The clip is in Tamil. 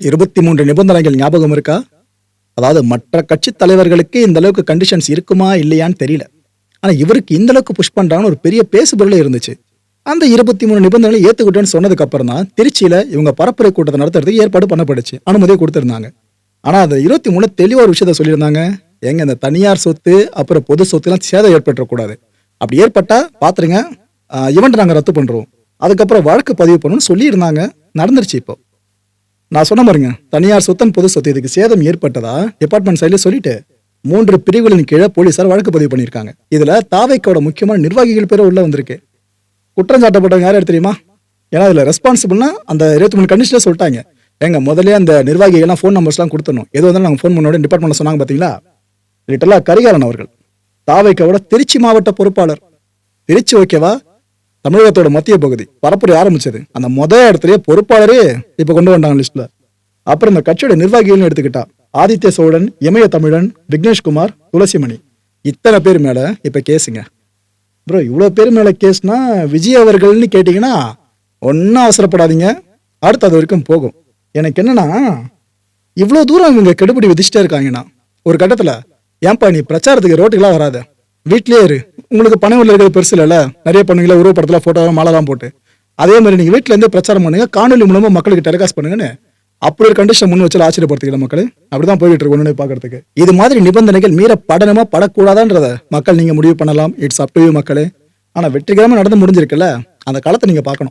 23 நிபந்தனைகள் ஞாபகம் இருக்கா? அதாவது மற்ற கட்சி தலைவர்களுக்கு இந்த அளவுக்கு கண்டிஷன்ஸ் இருக்குமா இல்லையான்னு தெரியல. ஆனா இவருக்கு இந்த அளவுக்கு புஷ் பண்றாங்கன்னு ஒரு பெரிய பேசுபொருளே இருந்துச்சு. அந்த 23 நிபந்தனைகளை ஏத்துக்கிட்டேன்னு சொன்னதுக்கு அப்புறம் தான் திருச்சியில இவங்க பரப்புரை கூட்டத்தை நடத்துறதுக்கு ஏற்பாடு பண்ணப்படுச்சு. அனுமதியை கொடுத்திருந்தாங்க. ஆனா அந்த 23 தெளிவா ஒரு விஷயத்த சொல்லியிருந்தாங்க. எங்க இந்த தனியார் சொத்து அப்புறம் பொது சொத்துலாம் சேதம் ஏற்பட்டுறக்கூடாது. அப்படி ஏற்பட்டா பாத்துருங்க, இவன்ட் நாங்க ரத்து பண்றோம். அதுக்கப்புறம் வழக்கு பதிவு பண்ணணும்னு சொல்லியிருந்தாங்க. நடந்துருச்சு இப்போ. நான் சொன்ன பாருங்க, தனியார் சொத்தன் பொது சொத்து இதுக்கு சேதம் ஏற்பட்டதா டிபார்ட்மெண்ட் சைட்ல சொல்லிட்டு 3 பிரிவுகளின் கீழே போலீசார் வழக்கு பதிவு பண்ணியிருக்காங்க. இதுல தாவைக்கோட முக்கியமான நிர்வாகிகள் பேரும் உள்ள வந்திருக்கு. குற்றம் சாட்டப்பட்டவங்க யாரும் தெரியுமா? ஏன்னா இதுல ரெஸ்பான்சிபிள்னா அந்த 23 கண்டிஷன்ல சொல்லிட்டாங்க. எங்க முதல்ல அந்த நிர்வாகிகள்லாம் ஃபோன் நம்பர்ஸ்லாம் கொடுத்துடணும். எது வந்தாலும் நாங்கள் ஃபோன் பண்ணோட டிபார்ட்மெண்ட்ல சொன்னாங்க பார்த்தீங்களா? லிட்டலா கரிகாலன் அவர்கள் தாவைக்கோட திருச்சி மாவட்ட பொறுப்பாளர். திருச்சி ஓகேவா? தமிழகத்தோட மத்திய பகுதி பரப்புரை ஆரம்பிச்சது அந்த இடத்துலயே பொறுப்பாளரே இப்ப கொண்டு வந்தாங்க லிஸ்ட்ல. அப்புறம் இந்த கட்சியோட நிர்வாகிகள்னு எடுத்துக்கிட்டா ஆதித்ய சோழன், இமய தமிழன், விக்னேஷ்குமார், துளசிமணி, இத்தனை பேர் மேல இப்ப கேஸுங்க. ப்ரோ இவ்வளவு பேர் மேல கேஸ்னா விஜய் அவர்கள்னு கேட்டீங்கன்னா ஒன்னும் அவசரப்படாதீங்க, அடுத்து அது வரைக்கும் போகும். எனக்கு என்னன்னா இவ்வளவு தூரம் இவங்க கெடுபிடி விதிச்சுட்டே இருக்காங்கன்னா ஒரு கட்டத்துல ஏன்பா நீ பிரச்சாரத்துக்கு ரோட்டுக்கெல்லாம் வராத, வீட்லயே இரு, உங்களுக்கு பணம் இருக்கிறது பெருசு இல்ல, நிறைய பண்ணுவீங்களா உருவப்படத்துல போட்டோ மாலைலாம் போட்டு, அதே மாதிரி நீங்க வீட்டுல இருந்தே பிரச்சாரம் பண்ணுங்க, காணொலி மூலமா மக்களுக்கு டெலிகாஸ்ட் பண்ணுங்கன்னு அப்படி ஒரு கண்டிஷன் முன் வச்சு ஆச்சரியப்படுத்திக்கல மக்கள். அப்படிதான் போயிட்டு இருக்கு ஒண்ணு பாக்குறதுக்கு. இது மாதிரி நிபந்தனைகள் மீற படணுமா படக்கூடாதான்றத மக்கள் நீங்க முடிவு பண்ணலாம். இட்ஸ் அப் டு யூ மக்களே. ஆனா வெற்றிகரமா நடந்து முடிஞ்சிருக்குல்ல, அந்த காலத்தை நீங்க பார்க்கணும்.